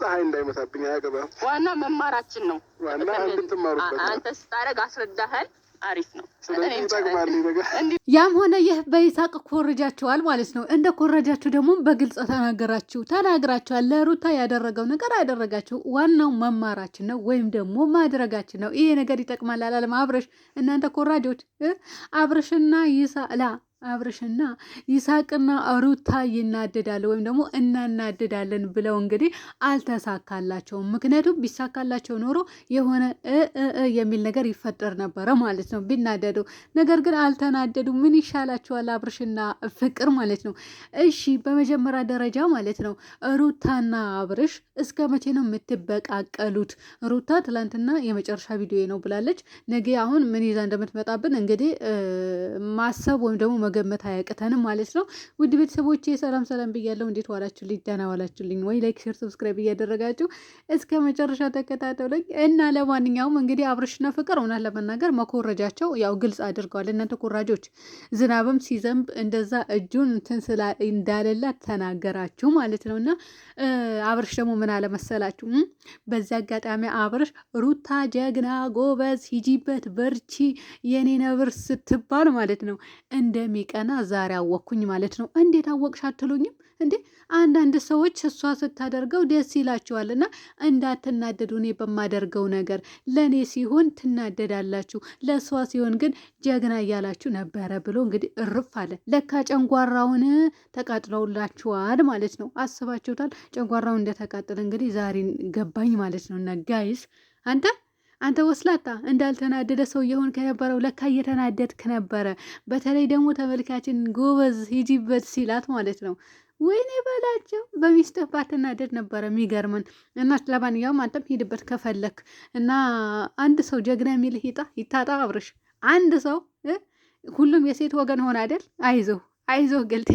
ፀሐይ እንዳይመታብኝ አያገባም። ዋና መማራችን ነው። ዋና እንድትማሩበት አንተ ስታረግ አስረዳኸን አሪፍ ነው። ያም ሆነ ይህ በይሳቅ ኮርጃቸዋል ማለት ነው። እንደ ኮረጃችሁ ደግሞ በግልጽ ተናግራችኋል። ለሩታ ያደረገው ነገር አደረጋችሁ። ዋናው መማራችን ነው ወይም ደግሞ ማድረጋችን ነው። ይሄ ነገር ይጠቅማል አላለም አብረሽ? እናንተ ኮራጆች አብረሽና አብርሽና ይሳቅና ሩታ ይናደዳል ወይም ደግሞ እናናደዳለን ብለው እንግዲህ አልተሳካላቸውም። ምክንያቱም ቢሳካላቸው ኖሮ የሆነ የሚል ነገር ይፈጠር ነበረ ማለት ነው ቢናደዱ። ነገር ግን አልተናደዱ። ምን ይሻላቸዋል አብርሽና ፍቅር ማለት ነው። እሺ በመጀመሪያ ደረጃ ማለት ነው ሩታና አብርሽ እስከ መቼ ነው የምትበቃቀሉት? ሩታ ትላንትና የመጨረሻ ቪዲዮ ነው ብላለች። ነገ አሁን ምን ይዛ እንደምትመጣብን እንግዲህ ማሰብ ወይም ደግሞ መገመት አያቅተንም ማለት ነው። ውድ ቤተሰቦቼ ሰላም ብያለሁ። እንዴት ዋላችሁልኝ? ደህና ዋላችሁልኝ ወይ? ላይክ፣ ሼር፣ ሰብስክራይብ እያደረጋችሁ እስከ መጨረሻ ተከታተሉኝ እና ለማንኛውም እንግዲህ አብርሽና ፍቅር እውነት ለመናገር መኮረጃቸው ያው ግልጽ አድርገዋል። እናንተ ኮራጆች ዝናብም ሲዘንብ እንደዛ እጁን እንትን እንዳለላት ተናገራችሁ ማለት ነው። እና አብርሽ ደግሞ ምን አለመሰላችሁ? በዚህ አጋጣሚ አብርሽ ሩታ ጀግና ጎበዝ፣ ሂጂበት፣ በርቺ የኔ ነብር ስትባል ማለት ነው እንደሚቀና ዛሬ አወቅኩኝ ማለት ነው። እንዴት አወቅሽ አትሉኝም እንዴ? አንዳንድ ሰዎች እሷ ስታደርገው ደስ ይላቸዋል እና እንዳትናደዱ እኔ በማደርገው ነገር ለእኔ ሲሆን ትናደዳላችሁ፣ ለእሷ ሲሆን ግን ጀግና እያላችሁ ነበረ ብሎ እንግዲህ እርፍ አለ። ለካ ጨንጓራውን ተቃጥለውላችኋል ማለት ነው። አስባችሁታል? ጨንጓራውን እንደተቃጠለ እንግዲህ ዛሬ ገባኝ ማለት ነው። እና ጋይስ አንተ ወስላታ እንዳልተናደደ ሰው የሆን ከነበረው ለካ እየተናደድክ ነበረ። በተለይ ደግሞ ተመልካችን ጎበዝ ሂጂበት ሲላት ማለት ነው። ወይኔ በላቸው በሚስትህ ባትናደድ ነበረ የሚገርምን። እና ለማንኛውም አንተም ሂድበት ከፈለክ እና አንድ ሰው ጀግና የሚልህ ይታጣ አብርሽ። አንድ ሰው ሁሉም የሴት ወገን ሆነ አይደል? አይዞህ ገልቴ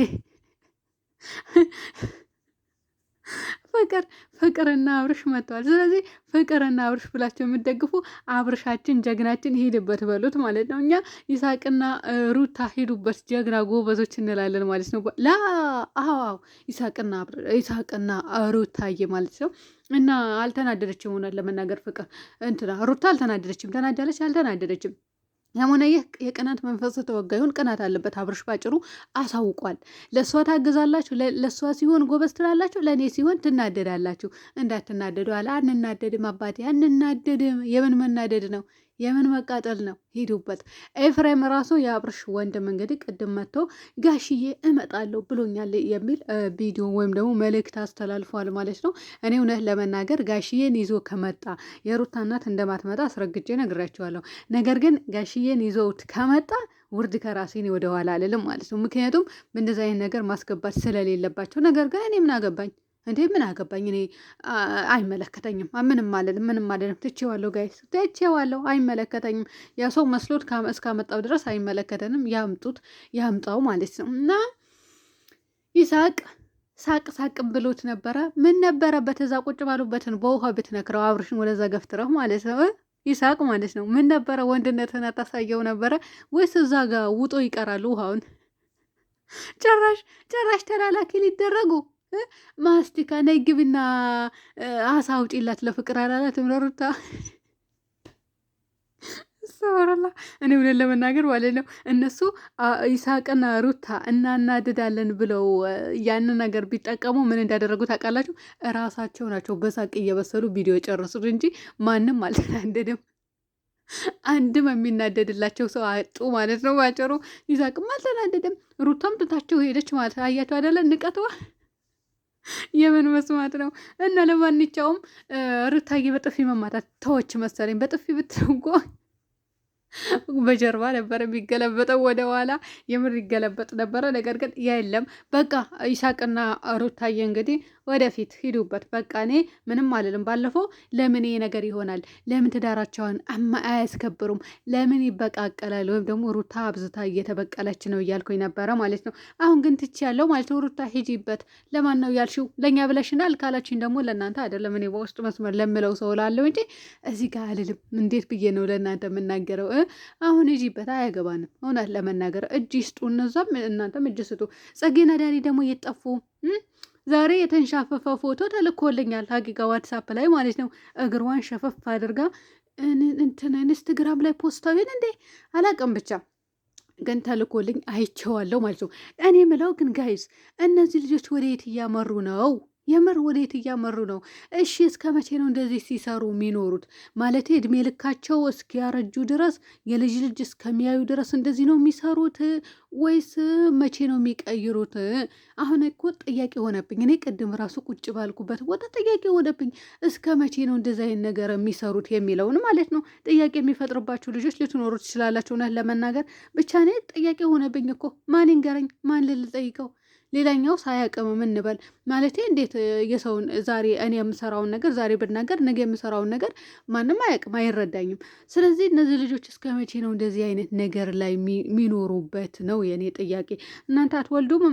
ፍቅርና አብርሽ መጥተዋል። ስለዚህ ፍቅርና አብርሽ ብላቸው የምትደግፉ አብርሻችን ጀግናችን ሂድበት በሉት ማለት ነው። እኛ ይሳቅና ሩታ ሂዱበት ጀግና ጎበዞች እንላለን ማለት ነው። አዎ ይሳቅና ሩታዬ ማለት ነው። እና አልተናደደችም ሆናል ለመናገር ፍቅር ሩታ አልተናደደችም። ተናዳለች አልተናደደችም። ያሞነ ይህ የቅናት መንፈስ ተወጋዩን ቅናት አለበት አብርሽ ባጭሩ አሳውቋል። ለእሷ ታግዛላችሁ፣ ለእሷ ሲሆን ጎበዝ ትላላችሁ፣ ለእኔ ሲሆን ትናደዳላችሁ። እንዳትናደዱ አለ። አንናደድም አባቴ አንናደድም። የምን መናደድ ነው? የምን መቃጠል ነው? ሂዱበት። ኤፍሬም ራሱ የአብርሽ ወንድም እንግዲህ ቅድም መጥቶ ጋሽዬ እመጣለሁ ብሎኛል የሚል ቪዲዮ ወይም ደግሞ መልእክት አስተላልፏል ማለት ነው። እኔ እውነት ለመናገር ጋሽዬን ይዞ ከመጣ የሩታ እናት እንደማትመጣ አስረግጬ ነግራቸዋለሁ። ነገር ግን ጋሽዬን ይዞት ከመጣ ውርድ ከራሴን ወደኋላ አልልም ማለት ነው። ምክንያቱም በእንደዚህ አይነት ነገር ማስገባት ስለሌለባቸው። ነገር ግን እኔ ምን አገባኝ እንዴ? ምን አገባኝ እኔ? አይመለከተኝም። ምንም ማለት ትቼዋለሁ፣ ጋይስ ትቼዋለሁ። አይመለከተኝም። ያ ሰው መስሎት እስካመጣው ድረስ አይመለከተንም። ያምጣው ማለት ነው። እና ይሳቅ ሳቅ ብሎት ነበረ። ምን ነበረበት? እዛ ቁጭ ባሉበትን በውሃ ብትነክረው አብርሽን ወደዛ ገፍትረው ማለት ነው። ይሳቅ ማለት ነው። ምን ነበረ? ወንድነትን አታሳየው ነበረ ወይስ እዛ ጋር ውጦ ይቀራሉ ውሃውን? ጭራሽ ተላላኪ ሊደረጉ ማስቲካ ነይ ግቢና አሳ አውጪላት ለፍቅር አላላትም ለሩታ። ሰወረላ እኔ ብለን ለመናገር ማለት ነው እነሱ ይሳቅና ሩታ እናናድዳለን ብለው ያንን ነገር ቢጠቀሙ ምን እንዳደረጉ ታውቃላችሁ? እራሳቸው ናቸው በሳቅ እየበሰሉ ቪዲዮ ጨረሱት እንጂ ማንም አልተናደድም። አንድም የሚናደድላቸው ሰው አጡ ማለት ነው። ባጭሩ ይሳቅም አልተናደድም። ሩታም ትታቸው ሄደች ማለት አያቸው አይደለ? ንቀትዋ የምን መስማት ነው? እና ለማንኛውም ሩታዬ በጥፊ መማታት ተወች መሰለኝ። በጥፊ ብትንጎ በጀርባ ነበረ የሚገለበጠው ወደ ኋላ የምር ይገለበጥ ነበረ። ነገር ግን የለም በቃ ይሳቅና ሩታዬ እንግዲህ ወደፊት ሂዱበት። በቃ እኔ ምንም አልልም። ባለፈው ለምን ይሄ ነገር ይሆናል? ለምን ትዳራቸውን አያስከብሩም? ለምን ይበቃቀላል? ወይም ደግሞ ሩታ አብዝታ እየተበቀለች ነው እያልኩኝ ነበረ ማለት ነው። አሁን ግን ትቼ ያለው ማለት ነው። ሩታ ሂጂበት። ለማን ነው ያልሽው? ለእኛ ብለሽናል ካላችኝ ደግሞ ለእናንተ አይደለም። እኔ በውስጥ መስመር ለምለው ሰው ላለው እንጂ እዚህ ጋር አልልም። እንዴት ብዬ ነው ለእናንተ የምናገረው? አሁን ሂጂበት። አያገባንም። እውነት ለመናገር እጅ ይስጡ፣ እነዛም እናንተም እጅ ስጡ። ጸጌና ዳኒ ደግሞ እየጠፉ ዛሬ የተንሻፈፈ ፎቶ ተልኮልኛል፣ ሀቂቃ ዋትሳፕ ላይ ማለት ነው። እግሯን ሸፈፍ አድርጋ እንትን ኢንስትግራም ላይ ፖስታዊን እንዴ አላቅም ብቻ ግን ተልኮልኝ አይቼዋለሁ ማለት ነው። እኔ ምለው ግን ጋይዝ እነዚህ ልጆች ወደየት እያመሩ ነው? የምር ወዴት እያመሩ ነው? እሺ እስከ መቼ ነው እንደዚህ ሲሰሩ የሚኖሩት? ማለት እድሜ ልካቸው እስኪያረጁ ድረስ የልጅ ልጅ እስከሚያዩ ድረስ እንደዚህ ነው የሚሰሩት ወይስ መቼ ነው የሚቀይሩት? አሁን እኮ ጥያቄ ሆነብኝ። እኔ ቅድም ራሱ ቁጭ ባልኩበት ቦታ ጥያቄ ሆነብኝ። እስከ መቼ ነው እንደዚህ አይነት ነገር የሚሰሩት የሚለውን ማለት ነው። ጥያቄ የሚፈጥርባችሁ ልጆች ልትኖሩ ትችላላችሁ። እውነት ለመናገር ብቻ እኔ ጥያቄ ሆነብኝ እኮ ማን ይንገረኝ? ማን ልጠይቀው? ሌላኛው ሳያቅም እንበል ማለት እንዴት የሰውን ዛሬ እኔ የምሰራውን ነገር ዛሬ ብናገር ነገ የምሰራውን ነገር ማንም አያቅም፣ አይረዳኝም። ስለዚህ እነዚህ ልጆች እስከ መቼ ነው እንደዚህ አይነት ነገር ላይ የሚኖሩበት ነው የእኔ ጥያቄ። እናንተ አትወልዱም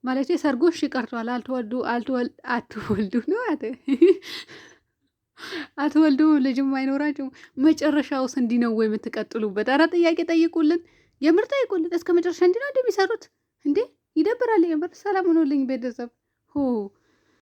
ማለት ሰርጎሽ ይቀርቷል፣ አትወልዱ ነው አትወልዱ፣ ልጅም አይኖራችሁ። መጨረሻውስ እንዲህ ነው ወይ የምትቀጥሉበት? ኧረ ጥያቄ ጠይቁልን፣ የምር ጠይቁልን። እስከ መጨረሻ እንዲህ ነው እንደሚሰሩት እንዴ? ይደብራል የምር። ሰላም ሆኖልኝ ቤተሰብ ሆ